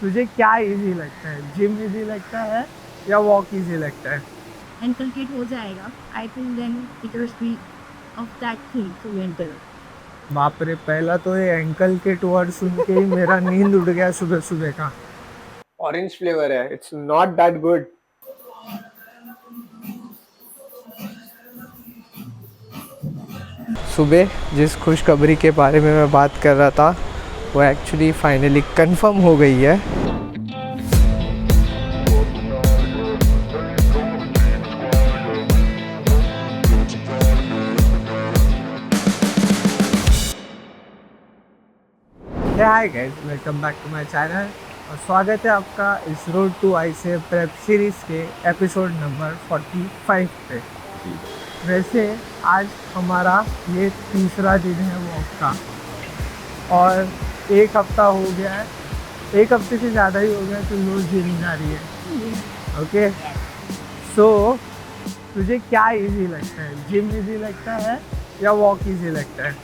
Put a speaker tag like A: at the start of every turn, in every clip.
A: तुझे क्या इजी लगता है, जिम इजी लगता है या वॉक इजी लगता है?
B: इनकलकेट हो जाएगा, I think then it will be of that thing to enter.
A: बाप रे, पहला तो ये एंकल के वर्ड सुन के ही मेरा नींद उड़ गया सुबह सुबह का। ऑरेंज फ्लेवर है, इट्स नॉट दैट गुड। सुबह जिस खुशखबरी के बारे में मैं बात कर रहा था वो एक्चुअली फाइनली कंफर्म हो गई है। Hi guys, welcome back to my channel और स्वागत है आपका इस road to ICA prep series के एपिसोड नंबर 45 पे। वैसे आज हमारा ये तीसरा दिन है वॉक का और एक हफ्ता हो गया है, एक हफ्ते से ज़्यादा ही हो गया तो रोज़ जिम जा रही है। ओके, सो तुझे क्या इजी लगता है, जिम इजी लगता है या वॉक इजी लगता है?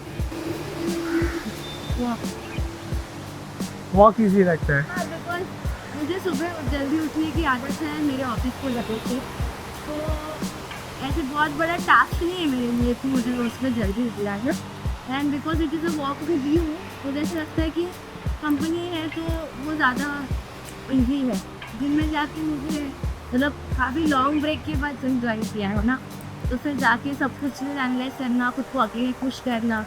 A: वॉक इजी लगता है।
B: हाँ, बिकॉज मुझे सुबह जल्दी उठने की आदत है मेरे ऑफिस को लगे से, तो ऐसे बहुत बड़ा टास्क नहीं है मेरे लिए कि मुझे उसमें जल्दी उठना है। And because it is a walk with you, मुझे ऐसा लगता है कि कंपनी है तो वो ज़्यादा ईजी है। जिम में जाके मुझे मतलब काफ़ी लॉन्ग ब्रेक के बाद जिम ज्वाइन किया है ना, तो फिर जाके सब कुछ एनालाइज करना, खुद को अकेले पुश करना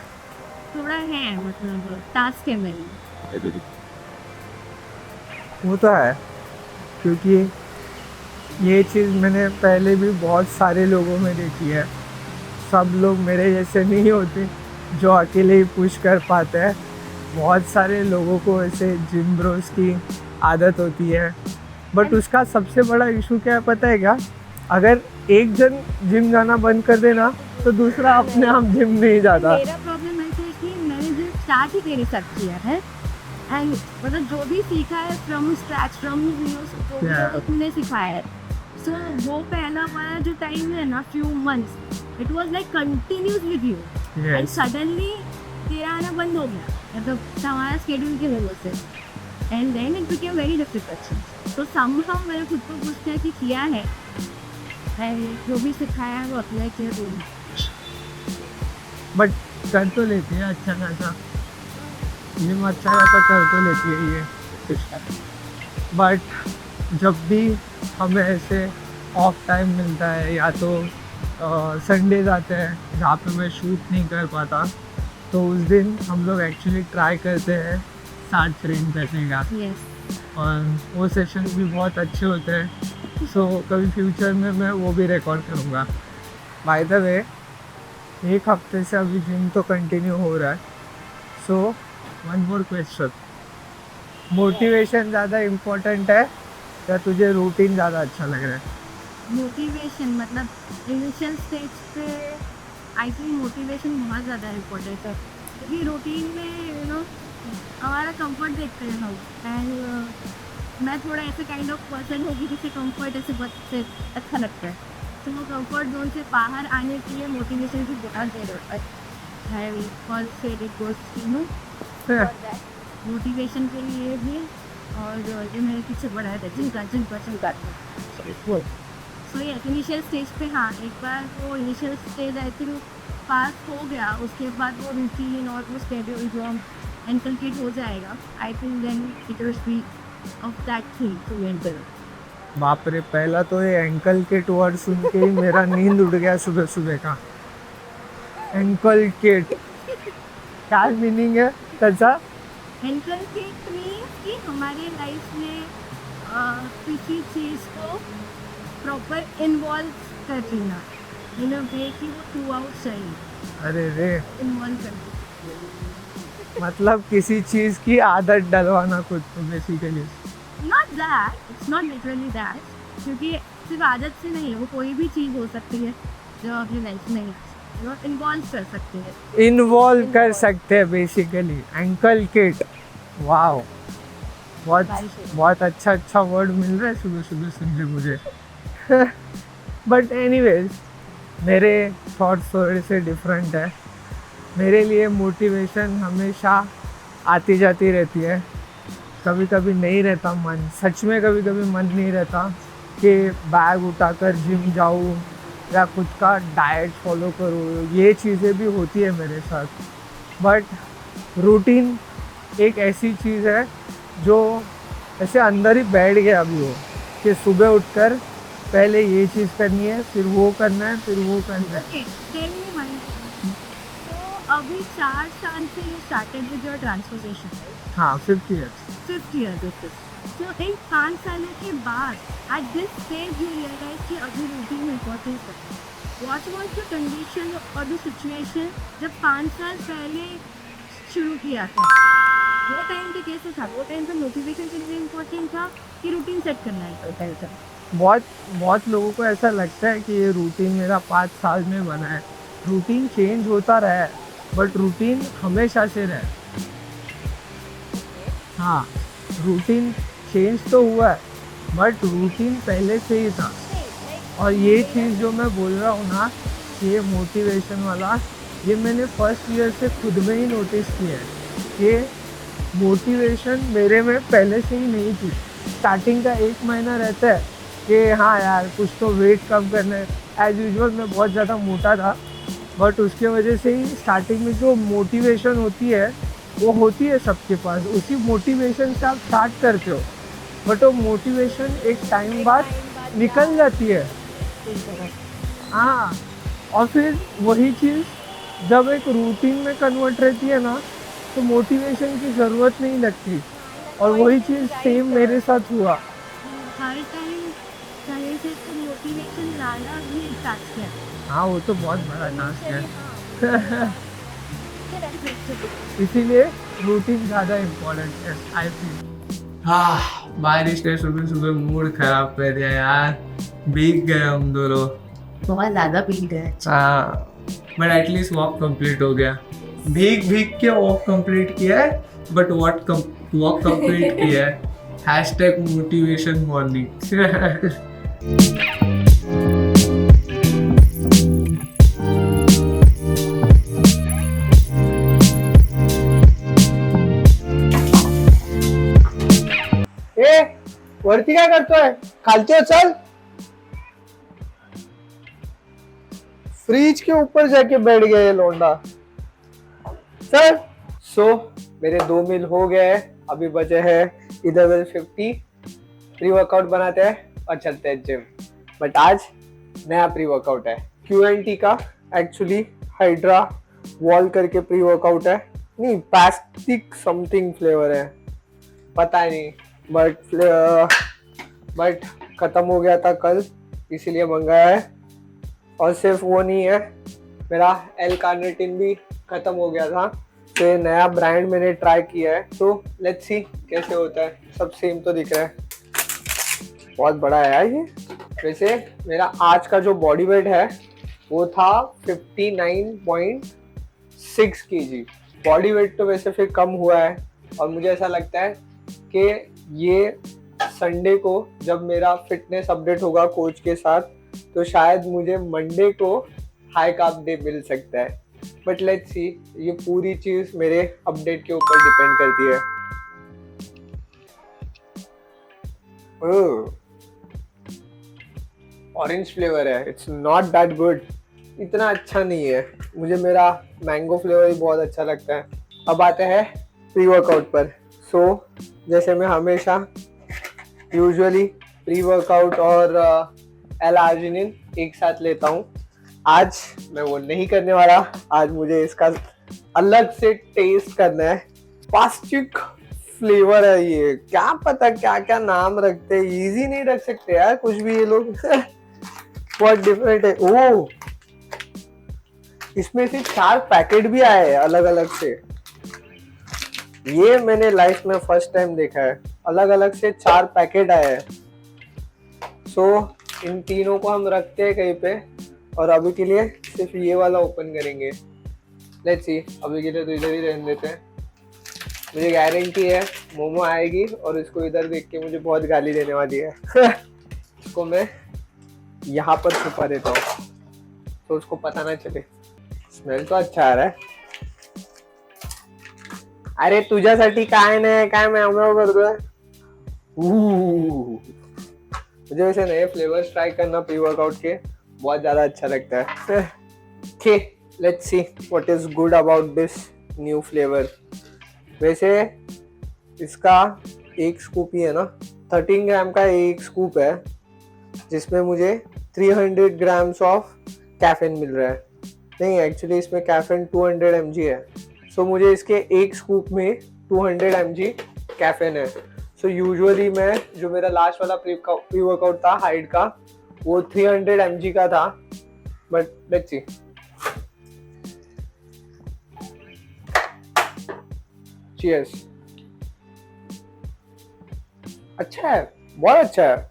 B: थोड़ा है, मतलब टास्क है मेरे लिए।
A: वो तो है, क्योंकि ये चीज़ मैंने पहले भी बहुत सारे लोगों में देखी है। सब लोग मेरे जैसे नहीं होते जो अकेले ही पुश कर पाते हैं। बहुत सारे लोगों को ऐसे जिम ब्रोस की आदत होती है, बट उसका सबसे बड़ा इशू क्या है पता है क्या? अगर एक जन जिम जाना बंद कर देना तो दूसरा अपने आप जिम नहीं जाता।
B: मेरा प्रॉब्लम ऐसा है कि मैंने जिम स्टार्ट ही मेरे साथ किया है एंड मतलब जो भी सीखा है फ्रॉम स्क्रैच, फ्रॉम जो भी उसने सिखाया है। सो वो पहला वाला जो टाइम है ना, few months it was like continuous with you and suddenly तेरा आना बंद हो गया, मतलब हमारा स्केड्यूल की वजह से। And then it became very difficult. तो समहाउ मैंने खुद को पुश करके किया है एंड जो भी सिखाया है वो अप्लाई किया तो।
A: बट कर तो लेती है अच्छा खासा, जिम अच्छा खासा कर तो लेती है ये। बट जब भी हमें ऐसे ऑफ टाइम मिलता है या तो संडेज आते हैं जहाँ पे मैं शूट नहीं कर पाता, तो उस दिन हम लोग एक्चुअली ट्राई करते हैं साथ ट्रेन करने का। और वो सेशन भी बहुत अच्छे होते हैं। सो कभी फ्यूचर में मैं वो भी रिकॉर्ड करूँगा। बाय द वे, एक हफ्ते से अभी जिम तो कंटिन्यू हो रहा है। So one more question, motivation ज़्यादा इम्पोर्टेंट है या तुझे रूटीन ज़्यादा अच्छा लग रहा है?
B: मोटिवेशन मतलब इनिशियल स्टेज पे आई थिंक मोटिवेशन बहुत ज़्यादा इम्पोर्टेंट है, क्योंकि रूटीन में हमारा कंफर्ट देखते हैं लोग। एंड मैं थोड़ा ऐसे काइंड ऑफ पर्सन होगी जिसे कंफर्ट ऐसे बहुत से अच्छा लगता है, तो वो कंफर्ट जोन से बाहर आने के लिए मोटिवेशन की बहुत ज़रूरत है। मोटिवेशन के लिए भी, और जो मेरे पीछे बड़ा है जिनका सो ये इनिशियल स्टेज पे, हाँ एक बार वो इनिशियल स्टेज आई थिंक पास हो गया, उसके बाद वो रूटीन और वो स्केड्यूल जो हम इनकलकेट हो जाएगा, I think then it will be of that thing to enter.
A: बाप रे, पहला तो ये एंकल केट वर्ड सुन के ही मेरा नींद उड़ गया सुबह सुबह का। एंकल केट क्या मीनिंग है त्याचा?
B: इनकलकेट मीन्स कि हमारे लाइफ में किसी चीज़ को प्रॉपर इन्वॉल्व कर लेना इन अ वे कि वो थ्रू आउट सही
A: अरे रे,
B: इन्वॉल्व कर।
A: मतलब किसी चीज़ की आदत डलवाना खुद को basically.
B: Not that, it's not literally that, क्योंकि सिर्फ आदत से नहीं है, वो कोई भी चीज़ हो सकती है जो अपनी लाइफ में इन्वॉल्व कर सकते हैं,
A: इन्वॉल्व कर सकते हैं बेसिकली। एंकल केट, वाह, बहुत बहुत अच्छा वर्ड मिल रहा है सुबह सुबह सुनने मुझे। बट एनीवेज, मेरे थॉट्स थोड़े से डिफरेंट है। मेरे लिए मोटिवेशन हमेशा आती जाती रहती है। कभी कभी नहीं रहता मन, सच में कभी कभी मन नहीं रहता कि बैग उठाकर जिम जाऊँ या खुद का डाइट फॉलो करूँ, ये चीज़ें भी होती है मेरे साथ। बट रूटीन एक ऐसी चीज़ है जो ऐसे अंदर ही बैठ गया अभी वो, कि सुबह उठकर पहले ये चीज़ करनी है, फिर वो करना है, फिर वो करना है।
B: Okay, tell me one thing. तो अभी 4 साल से you started with your transformation,
A: हाँ, 50 years.
B: 5th year this is. तो इन 5 सालों के बाद at this stage you realise कि अभी रूटीन इम्पोर्टेंट है। व्हाट वाज द कंडीशन और द सिचुएशन जब 5 साल पहले शुरू किया था? वो टाइम पे कैसे था? वो टाइम पे मोटिवेशन के लिए इम्पोर्टेंट था कि रूटीन सेट करना इम्पोर्टेंट था?
A: बहुत बहुत लोगों को ऐसा लगता है कि ये रूटीन मेरा 5 साल में बना है। रूटीन चेंज होता रहा है, बट रूटीन हमेशा से रहा है। हाँ, रूटीन चेंज तो हुआ है, बट रूटीन पहले से ही था। और ये चीज़ जो मैं बोल रहा हूँ ना, ये मोटिवेशन वाला, ये मैंने फर्स्ट ईयर से खुद में ही नोटिस किया है कि मोटिवेशन मेरे में पहले से ही नहीं थी। स्टार्टिंग का 1 महीना रहता है कि हाँ यार कुछ तो वेट कम करना है। एज यूजुअल मैं बहुत ज़्यादा मोटा था, बट उसके वजह से ही स्टार्टिंग में जो मोटिवेशन होती है वो होती है सबके पास, उसी मोटिवेशन से आप स्टार्ट करते हो, बट वो मोटिवेशन एक टाइम बाद निकल जाती है। हाँ, और फिर वही चीज़ जब एक रूटीन में कन्वर्ट रहती है ना, तो मोटिवेशन की ज़रूरत नहीं लगती। और वही चीज़ सेम मेरे साथ हुआ।
B: हर टाइम पहले से तो मोटिवेशन लाना भी टास्क है।
A: हाँ, वो तो बहुत बड़ा टास्क है। इसीलिए रूटीन ज़्यादा इम्पोर्टेंट है, आई फील। हाँ, बारिश ने सुबह सुबह मूड खराब कर दिया यार, भीग गए हम दोनों।
B: बहुत ज़्यादा भीग गए।
A: हाँ, बट एटलीस्ट वॉक कंप्लीट हो गया। भीग भीग के वॉक कंप्लीट किया है, बट वॉक कंप्लीट किया है। Hashtag motivation morning. वरती काय करतोय? खालती हो, चल। फ्रिज के ऊपर जाके बैठ गया ये लौंडा। चल। मेरे 2 मील हो गए, अभी बचे हैं इधर 50। प्री वर्कआउट बनाते हैं और चलते हैं जिम। बट आज नया प्री वर्कआउट है, QNT का। एक्चुअली हाइड्रा वॉल करके प्री वर्कआउट है, नहीं पैस्टिक समथिंग फ्लेवर है, पता नहीं, बट खत्म हो गया था कल, इसीलिए मंगाया है। और सिर्फ वो नहीं है, मेरा एल कार्निटिन भी खत्म हो गया था, तो ये नया ब्रांड मैंने ट्राई किया है। तो लेट्स सी कैसे होता है। सब सेम तो दिख रहा है। बहुत बड़ा है यार ये। वैसे मेरा आज का जो बॉडी वेट है वो था 59.6 kg। बॉडी वेट तो वैसे फिर कम हुआ है, और मुझे ऐसा लगता है कि ये संडे को जब मेरा फिटनेस अपडेट होगा कोच के साथ, तो शायद मुझे मंडे को हाई कार्ब डे मिल सकता है। बट लेट्स सी, ये पूरी चीज मेरे अपडेट के ऊपर डिपेंड करती है। ऑरेंज फ्लेवर है, इट्स नॉट दैट गुड, इतना अच्छा नहीं है। मुझे मेरा मैंगो फ्लेवर ही बहुत अच्छा लगता है। अब आते हैं प्री वर्कआउट पर। जैसे मैं हमेशा यूजुअली प्री वर्कआउट और एल-आर्जिनिन एक साथ लेता हूँ, आज मैं वो नहीं करने वाला। आज मुझे इसका अलग से टेस्ट करना है। पास्टिक फ्लेवर है ये, क्या पता क्या क्या नाम रखते हैं, इजी नहीं रख सकते यार कुछ भी ये लोग। बहुत डिफरेंट है। ओह, इसमें से 4 पैकेट भी आए हैं अलग अलग से। ये मैंने लाइफ में फर्स्ट टाइम देखा है, अलग अलग से 4 पैकेट आए हैं। इन तीनों को हम रखते हैं कहीं पे, और अभी के लिए सिर्फ ये वाला ओपन करेंगे। लेट्स सी, अभी के लिए तो इधर ही रहने देते हैं। मुझे गारंटी है मोमो आएगी और इसको इधर देख के मुझे बहुत गाली देने वाली है। इसको मैं यहाँ पर छुपा देता हूँ तो उसको पता ना चले। स्मेल तो अच्छा आ रहा है। अरे तुझ्यासाठी काय नाही काय मैं आम्ही करतोय. मुझे वैसे नए फ्लेवर्स ट्राई करना प्री वर्कआउट के बहुत ज्यादा अच्छा लगता है. Okay, let's see what is good about this new flavour. वैसे इसका एक स्कूप ही है ना, 13 ग्राम का एक स्कूप है जिसमें मुझे 300 ग्राम्स ऑफ कैफीन मिल रहा है. नहीं, एक्चुअली इसमें कैफीन 200 mg है. सो मुझे इसके एक स्कूप में 200 mg कैफीन है. सो यूजुअली मैं जो मेरा लास्ट वाला प्री वर्कआउट था हाइड का वो 300 mg का था. But let's see. चीयर्स. अच्छा है, बहुत अच्छा है.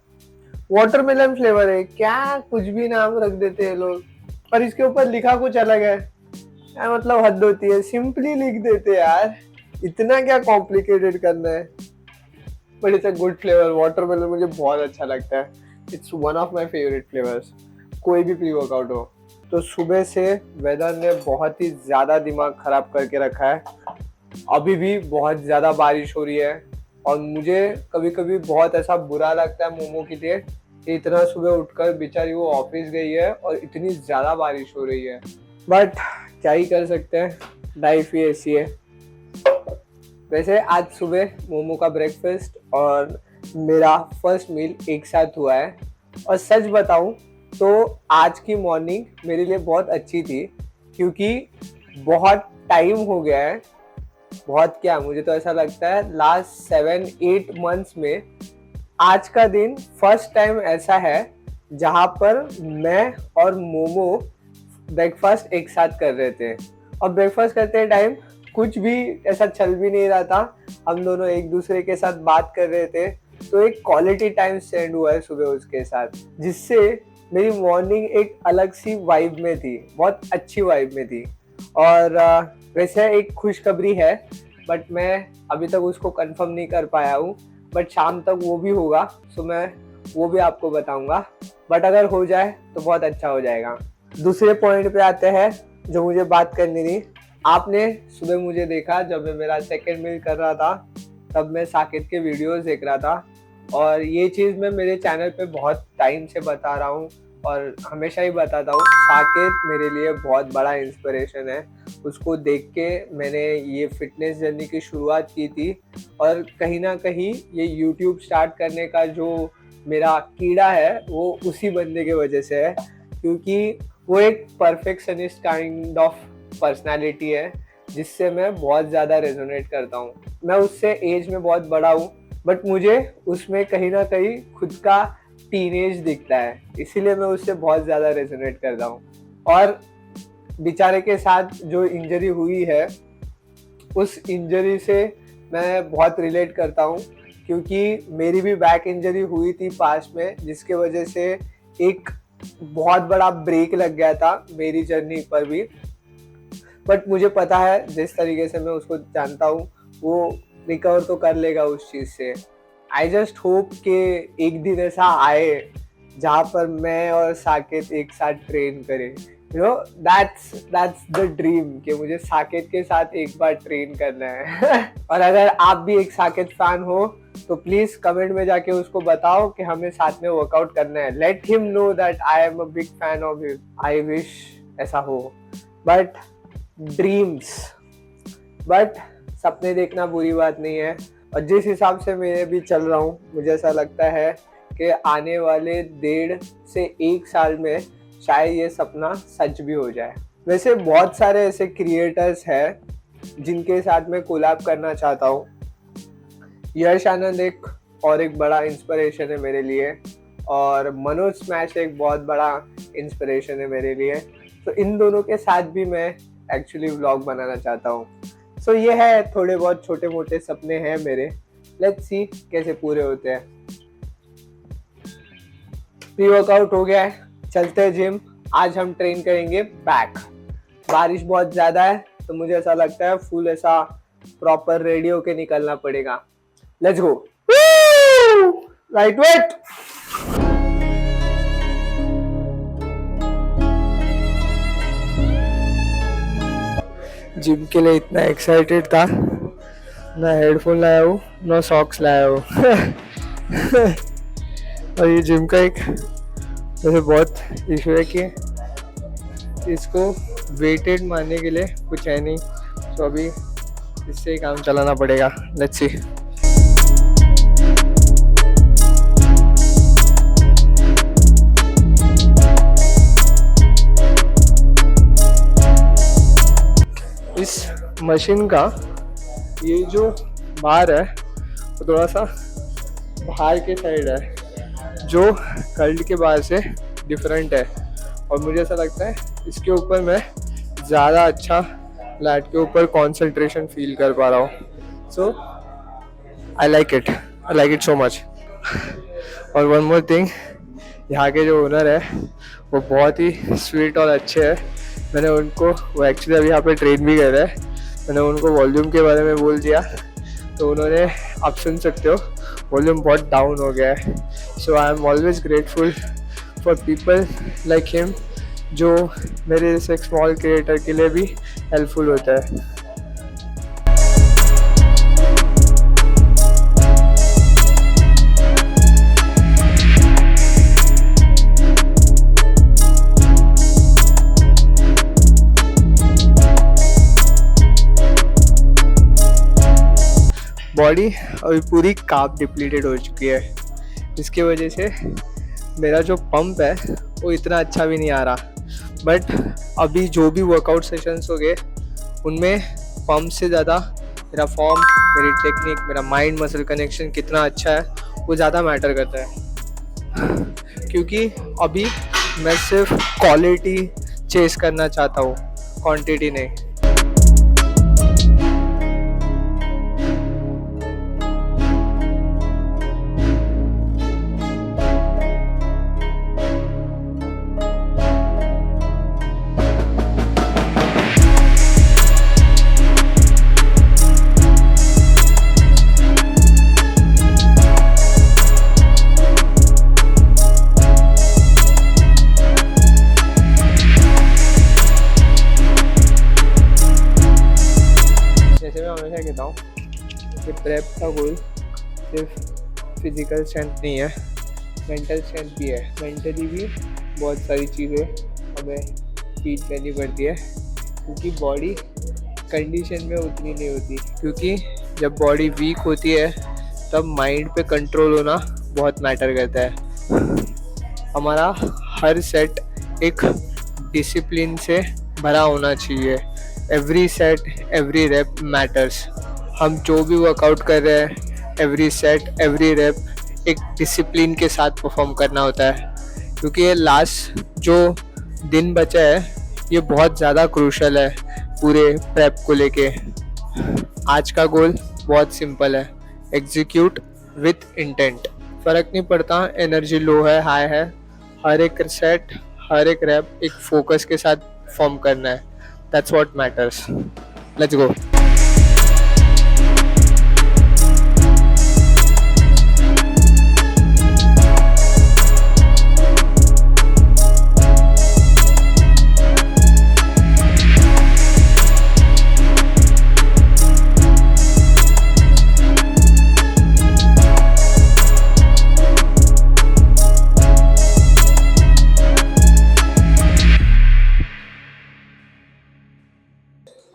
A: वाटरमेलन फ्लेवर है क्या, कुछ भी नाम रख देते हैं लोग, पर इसके ऊपर लिखा कुछ अलग है. क्या मतलब हद होती है, सिंपली लिख देते यार, इतना क्या कॉम्प्लिकेटेड करना है. But it's a good flavour. Watermelon मुझे बहुत अच्छा लगता है. It's one of my favourite flavours. कोई भी प्री वर्कआउट हो. तो सुबह से वेदर ने बहुत ही ज्यादा दिमाग खराब करके रखा है. अभी भी बहुत ज्यादा बारिश हो रही है और मुझे कभी कभी बहुत ऐसा बुरा लगता है मोमो के लिए कि इतना सुबह उठकर बेचारी वो ऑफिस गई है और इतनी ज्यादा बारिश हो रही है. बट क्या ही कर सकते हैं, लाइफ ही ऐसी है. वैसे आज सुबह मोमो का ब्रेकफास्ट और मेरा फर्स्ट मील एक साथ हुआ है. और सच बताऊं तो आज की मॉर्निंग मेरे लिए बहुत अच्छी थी क्योंकि बहुत टाइम हो गया है. बहुत क्या, मुझे तो ऐसा लगता है लास्ट 7-8 मंथ्स में आज का दिन फर्स्ट टाइम ऐसा है जहां पर मैं और मोमो ब्रेकफास्ट एक साथ कर रहे थे. और ब्रेकफास्ट करते टाइम कुछ भी ऐसा चल भी नहीं रहा था. हम दोनों एक दूसरे के साथ बात कर रहे थे. तो एक क्वालिटी टाइम स्पेंड हुआ है सुबह उसके साथ, जिससे मेरी मॉर्निंग एक अलग सी वाइब में थी, बहुत अच्छी वाइब में थी. और वैसे एक खुशखबरी है बट मैं अभी तक उसको कंफर्म नहीं कर पाया हूँ. बट शाम तक वो भी होगा, सो मैं वो भी आपको बताऊंगा. बट अगर हो जाए तो बहुत अच्छा हो जाएगा. दूसरे पॉइंट पे आते हैं जो मुझे बात करनी थी. आपने सुबह मुझे देखा जब मैं मेरा सेकंड मील कर रहा था, तब मैं साकेत के वीडियोस देख रहा था. और ये चीज़ मैं मेरे चैनल पे बहुत टाइम से बता रहा हूँ और हमेशा ही बताता हूँ. साकेत मेरे लिए बहुत बड़ा इंस्पिरेशन है. उसको देख के मैंने ये फिटनेस जर्नी की शुरुआत की थी और कहीं ना कहीं ये यूट्यूब स्टार्ट करने का जो मेरा कीड़ा है वो उसी बंदे के वजह से है, क्योंकि वो एक परफेक्शनिस्ट काइंड ऑफ पर्सनालिटी है जिससे मैं बहुत ज़्यादा रेजोनेट करता हूँ. मैं उससे एज में बहुत बड़ा हूँ बट मुझे उसमें कहीं ना कहीं खुद का टीनेज दिखता है, इसीलिए मैं उससे बहुत ज़्यादा रेजोनेट करता हूँ. और बेचारे के साथ जो इंजरी हुई है उस इंजरी से मैं बहुत रिलेट करता हूँ, क्योंकि मेरी भी बैक इंजरी हुई थी पास्ट में, जिसके वजह से एक बहुत बड़ा ब्रेक लग गया था मेरी जर्नी पर भी. बट मुझे पता है जिस तरीके से मैं उसको जानता हूँ वो रिकवर तो कर लेगा उस चीज़ से. आई जस्ट होप कि एक दिन ऐसा आए जहाँ पर मैं और साकेत एक साथ ट्रेन करें. You know, that's the dream कि मुझे साकेत के साथ एक बार ट्रेन करना है. और अगर आप भी एक साकेत फैन हो तो प्लीज कमेंट में जाके उसको बताओ कि हमें साथ में वर्कआउट करना है. Let him know that I am a big fan of him. I wish ऐसा हो. बट ड्रीम्स, बट सपने देखना बुरी बात नहीं है. और जिस हिसाब से मैं भी चल रहा हूँ मुझे ऐसा लगता है कि आने वाले 1.5 से 1 साल में शायद ये सपना सच भी हो जाए. वैसे बहुत सारे ऐसे क्रिएटर्स हैं जिनके साथ मैं कोलैब करना चाहता हूँ. यश आनंद एक बड़ा इंस्पिरेशन है मेरे लिए और मनोज स्मैश एक बहुत बड़ा इंस्पिरेशन है मेरे लिए. तो इन दोनों के साथ भी मैं एक्चुअली व्लॉग बनाना चाहता हूँ. सो ये है, थोड़े बहुत छोटे मोटे सपने हैं मेरे. लेट्स सी कैसे पूरे होते हैं. प्री वर्कआउट हो गया है, चलते हैं जिम. आज हम ट्रेन करेंगे बैक. बारिश बहुत ज़्यादा है तो मुझे ऐसा लगता है फुल ऐसा प्रॉपर रेडी होके निकलना पड़ेगा. Let's go. Light weight. Gym के लिए इतना एक्साइटेड था ना हेडफोन लाया हूँ ना सॉक्स लाया हूँ। और ये जिम का एक वैसे बहुत इशू है कि इसको वेटेड मारने के लिए कुछ है नहीं, तो अभी इससे ही काम चलाना पड़ेगा। Let's see. इस मशीन का ये जो बार है वो थोड़ा सा बाहर के साइड है, जो कर्ल्ड के बार से डिफरेंट है, और मुझे ऐसा लगता है इसके ऊपर मैं ज़्यादा अच्छा लैट के ऊपर कंसंट्रेशन फील कर पा रहा हूँ। So I like it so much. और वन मोर थिंग, यहाँ के जो ओनर है वो बहुत ही स्वीट और अच्छे हैं। मैंने उनको, वो एक्चुअली अभी यहाँ पे ट्रेन भी कर रहे हैं, मैंने उनको वॉल्यूम के बारे में बोल दिया तो उन्होंने, आप सुन सकते हो वॉल्यूम बहुत डाउन हो गया है। So I am always grateful for people like him, जो मेरे जैसे एक स्मॉल क्रिएटर के लिए भी हेल्पफुल होता है। बॉडी अभी पूरी कार्ब डिप्लीटेड हो चुकी है, इसकी वजह से मेरा जो पंप है वो इतना अच्छा भी नहीं आ रहा। बट अभी जो भी वर्कआउट सेशंस हो गए उनमें पंप से ज़्यादा मेरा फॉर्म, मेरी टेक्निक, मेरा माइंड मसल कनेक्शन कितना अच्छा है वो ज़्यादा मैटर करता है। क्योंकि अभी मैं सिर्फ क्वालिटी चेस करना चाहता हूँ, क्वांटिटी नहीं। जैसे मैं हमेशा कहता हूँ कि प्रेप का गोल सिर्फ फिजिकल स्ट्रेंथ नहीं है, मेंटल स्ट्रेंथ भी है। मेंटली भी बहुत सारी चीज़ें हमें फील करनी पड़ती है, क्योंकि बॉडी कंडीशन में उतनी नहीं होती। क्योंकि जब बॉडी वीक होती है तब माइंड पे कंट्रोल होना बहुत मैटर करता है। हमारा हर सेट एक डिसिप्लिन से भरा होना चाहिए। Every set, every rape matters. हम जो भी वर्कआउट कर रहे हैं, एवरी सेट, एवरी रेप एक डिसिप्लिन के साथ परफॉर्म करना होता है, क्योंकि ये लास्ट जो दिन बचा है ये बहुत ज़्यादा क्रूशल है पूरे प्रेप को लेके। आज का गोल बहुत सिंपल है, एग्जीक्यूट विथ इंटेंट। फ़र्क नहीं पड़ता एनर्जी लो है हाई है, हर एक सेट, हर एक रैप एक फोकस के साथ फॉर्म करना है। That's what matters. Let's go.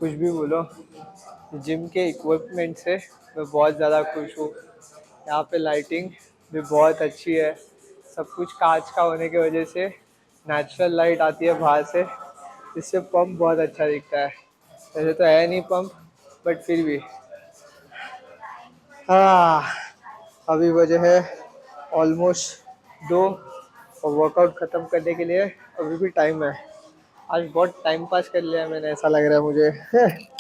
A: कुछ भी बोलो, जिम के इक्विपमेंट से मैं बहुत ज़्यादा खुश हूँ। यहाँ पे लाइटिंग भी बहुत अच्छी है, सब कुछ कांच का होने की वजह से नेचुरल लाइट आती है बाहर से, इससे पंप बहुत अच्छा दिखता है। वैसे तो है नहीं पंप, बट फिर भी। हाँ, अभी बजे है ऑलमोस्ट 2 और वर्कआउट ख़त्म करने के लिए अभी भी टाइम है। आज बहुत टाइम पास कर लिया मैंने, ऐसा लग रहा है मुझे।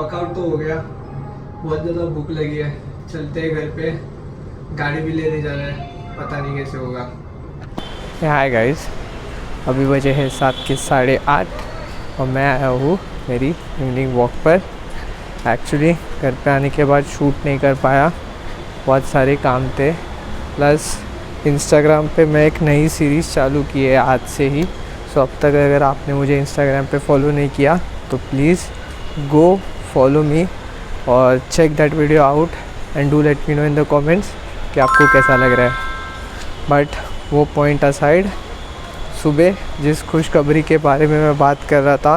A: वर्कआउट तो हो गया, बहुत ज़्यादा भूख लगी है, चलते हैं घर पे, गाड़ी भी लेने जाना है, पता नहीं कैसे होगा। हाय गाइस, अभी बजे है 7:08 और मैं आया हूँ मेरी इवनिंग वॉक पर। एक्चुअली घर पे आने के बाद शूट नहीं कर पाया, बहुत सारे काम थे, प्लस इंस्टाग्राम पे मैं एक नई सीरीज़ चालू की है आज से ही। सो अब तक अगर आपने मुझे इंस्टाग्राम पे फॉलो नहीं किया तो प्लीज़ गो फॉलो मी और check that video out and do let me know in the comments कि आपको कैसा लग रहा है। बट वो पॉइंट असाइड, सुबह जिस खुशखबरी के बारे में मैं बात कर रहा था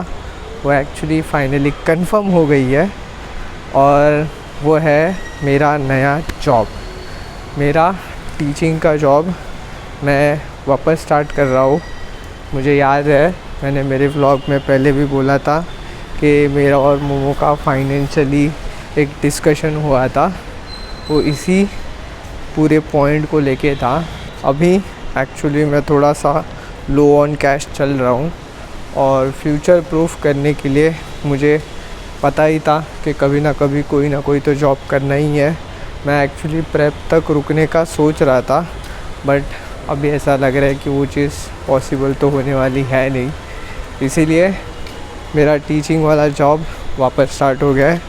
A: वो एक्चुअली फाइनली कंफर्म हो गई है, और वो है मेरा नया जॉब, मेरा टीचिंग का जॉब मैं वापस स्टार्ट कर रहा हूँ। मुझे याद है मैंने मेरे व्लॉग में पहले भी बोला था कि मेरा और मोमो का फाइनेंशियली एक डिस्कशन हुआ था, वो इसी पूरे पॉइंट को लेके था। अभी एक्चुअली मैं थोड़ा सा लो ऑन कैश चल रहा हूँ और फ्यूचर प्रूफ करने के लिए मुझे पता ही था कि कभी ना कभी कोई ना कोई तो जॉब करना ही है। मैं एक्चुअली प्रेप तक रुकने का सोच रहा था, बट अभी ऐसा लग रहा है कि वो चीज़ पॉसिबल तो होने वाली है नहीं, इसीलिए मेरा टीचिंग वाला जॉब वापस स्टार्ट हो गया है।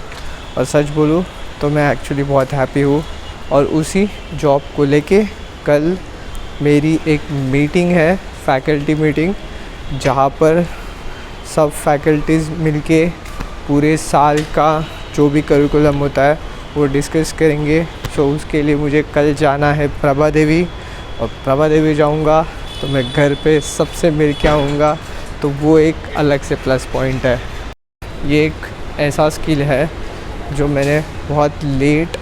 A: और सच बोलूँ तो मैं एक्चुअली बहुत हैप्पी हूँ, और उसी जॉब को लेके कल मेरी एक मीटिंग है, फैकल्टी मीटिंग, जहाँ पर सब फैकल्टीज़ मिलके पूरे साल का जो भी करिकुलम होता है वो डिस्कस करेंगे। सो उसके लिए मुझे कल जाना है प्रभा देवी, और प्रभा देवी जाऊंगा तो मैं घर पे सबसे मिल के आऊँगा, तो वो एक अलग से प्लस पॉइंट है। ये एक ऐसा स्किल है जो मैंने बहुत लेट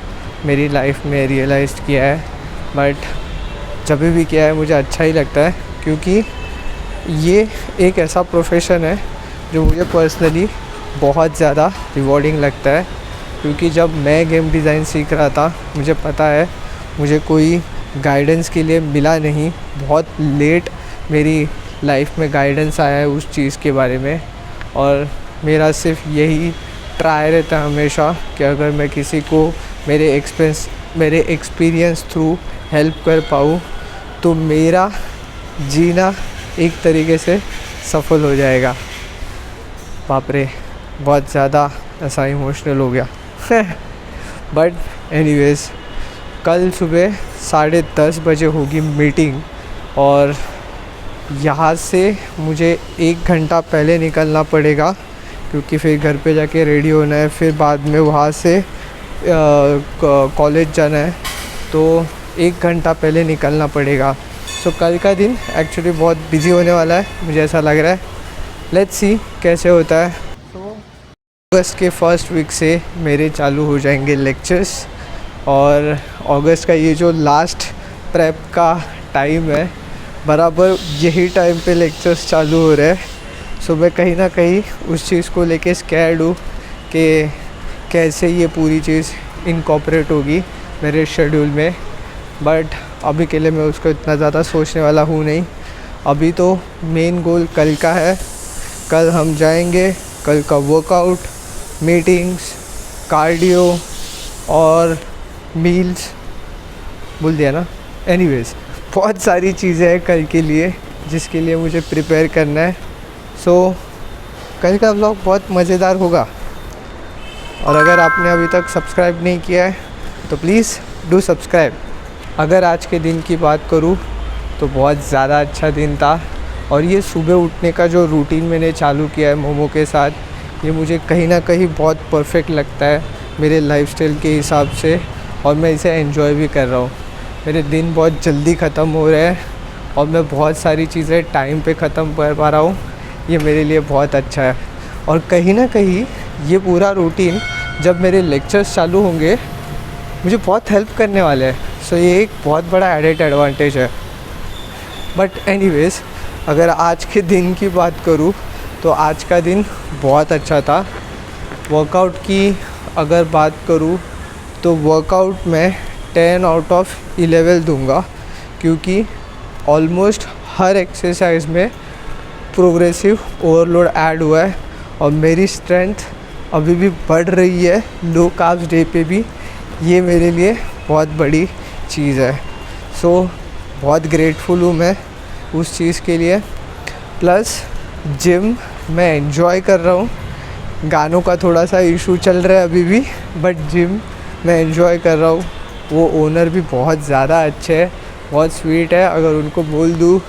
A: मेरी लाइफ में रियलाइज़ किया है, बट जब भी किया है मुझे अच्छा ही लगता है, क्योंकि ये एक ऐसा प्रोफेशन है जो मुझे पर्सनली बहुत ज़्यादा रिवॉर्डिंग लगता है। क्योंकि जब मैं गेम डिज़ाइन सीख रहा था मुझे पता है मुझे कोई गाइडेंस के लिए मिला नहीं, बहुत लेट मेरी लाइफ में गाइडेंस आया है उस चीज़ के बारे में, और मेरा सिर्फ यही ट्राई रहता है हमेशा कि अगर मैं किसी को मेरे एक्सपीरियंस थ्रू हेल्प कर पाऊँ तो मेरा जीना एक तरीके से सफल हो जाएगा। बाप रे, बहुत ज़्यादा ऐसा इमोशनल हो गया। बट एनीवेज़, कल सुबह 10:30 बजे होगी मीटिंग, और यहाँ से मुझे 1 घंटा पहले निकलना पड़ेगा, क्योंकि फिर घर पे जाके रेडी होना है, फिर बाद में वहाँ से कॉलेज जाना है, तो 1 घंटा पहले निकलना पड़ेगा। सो कल का दिन एक्चुअली बहुत बिजी होने वाला है, मुझे ऐसा लग रहा है। लेट्स सी कैसे होता है। अगस्त के फर्स्ट वीक से मेरे चालू हो जाएंगे लेक्चर्स, और अगस्त का ये जो लास्ट प्रेप का टाइम है, बराबर यही टाइम पे लेक्चर्स चालू हो रहे हैं। सो मैं कहीं ना कहीं उस चीज़ को लेके स्कैर्ड हूँ कि कैसे ये पूरी चीज़ इनकॉर्पोरेट होगी मेरे शेड्यूल में, बट अभी के लिए मैं उसको इतना ज़्यादा सोचने वाला हूँ नहीं। अभी तो मेन गोल कल का है, कल हम जाएंगे, कल का वर्कआउट, मीटिंग्स, कार्डियो और मील्स, बोल दिया ना। एनीवेज़, बहुत सारी चीज़ें हैं कल के लिए जिसके लिए मुझे प्रिपेयर करना है। सो कल का व्लॉग बहुत मज़ेदार होगा, और अगर आपने अभी तक सब्सक्राइब नहीं किया है तो प्लीज़ डू सब्सक्राइब। अगर आज के दिन की बात करूँ तो बहुत ज़्यादा अच्छा दिन था, और ये सुबह उठने का जो रूटीन मैंने चालू किया है मोमो के साथ, ये मुझे कहीं ना कहीं बहुत परफेक्ट लगता है मेरे लाइफस्टाइल के हिसाब से, और मैं इसे एंजॉय भी कर रहा हूँ। मेरे दिन बहुत जल्दी ख़त्म हो रहे हैं और मैं बहुत सारी चीज़ें टाइम पे ख़त्म कर पा रहा हूँ, ये मेरे लिए बहुत अच्छा है। और कहीं ना कहीं ये पूरा रूटीन जब मेरे लेक्चर्स चालू होंगे मुझे बहुत हेल्प करने वाले हैं। सो ये एक बहुत बड़ा एडेड एडवांटेज है। बट एनीवेज़, अगर आज के दिन की बात करूँ तो आज का दिन बहुत अच्छा था। वर्कआउट की अगर बात करूँ तो वर्कआउट में 10 आउट ऑफ 11 दूंगा, क्योंकि ऑलमोस्ट हर एक्सरसाइज में प्रोग्रेसिव ओवरलोड ऐड हुआ है, और मेरी स्ट्रेंथ अभी भी बढ़ रही है लो कार्ब्स डे पे भी, ये मेरे लिए बहुत बड़ी चीज़ है। सो बहुत ग्रेटफुल हूँ मैं उस चीज़ के लिए। प्लस जिम मैं एंजॉय कर रहा हूँ, गानों का थोड़ा सा इशू चल रहा है अभी भी, बट जिम मैं एंजॉय कर रहा हूँ। वो ओनर भी बहुत ज़्यादा अच्छे हैं, बहुत स्वीट है। अगर उनको बोल दूँ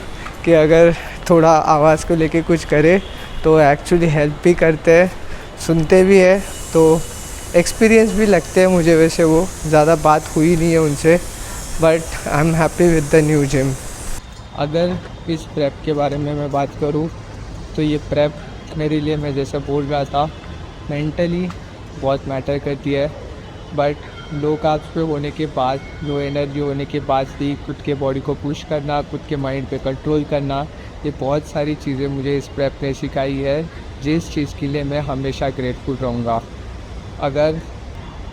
A: कि अगर थोड़ा आवाज़ को लेके कुछ करे तो एक्चुअली हेल्प भी करते हैं, सुनते भी है, तो एक्सपीरियंस भी लगते हैं मुझे। वैसे वो ज़्यादा बात हुई नहीं है उनसे, but I am happy with the new gym. अगर इस प्रेप के बारे में मैं बात करूँ तो ये प्रेप मेरे लिए, मैं जैसे बोल रहा था, मेंटली बहुत मैटर करती है। बट लो कार्ब्स पे होने के बाद, लो एनर्जी होने के बाद भी खुद के बॉडी को पुश करना, खुद के माइंड पे कंट्रोल करना, ये बहुत सारी चीज़ें मुझे इस प्रेप ने सिखाई है, जिस चीज़ के लिए मैं हमेशा ग्रेटफुल रहूँगा।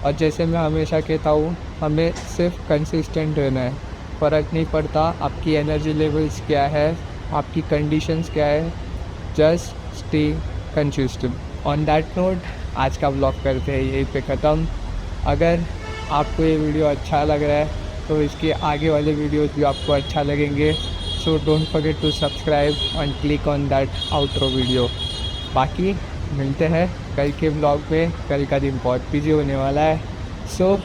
A: और जैसे मैं हमेशा कहता हूँ, हमें सिर्फ कंसिस्टेंट रहना है। फ़र्क नहीं पड़ता आपकी एनर्जी लेवल्स क्या है, आपकी कंडीशंस क्या है, just stay consistent. On that note आज का व्लॉग करते हैं यहीं पे ख़त्म। अगर आपको ये वीडियो अच्छा लग रहा है तो इसके आगे वाले वीडियोस भी आपको अच्छा लगेंगे। So don't forget to subscribe and click on that outro video. बाकी मिलते हैं कल के व्लॉग में। कल का दिन बहुत बिजी होने वाला है। सो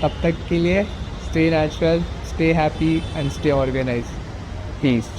A: तब तक के लिए stay natural, stay happy and stay organise. Piece.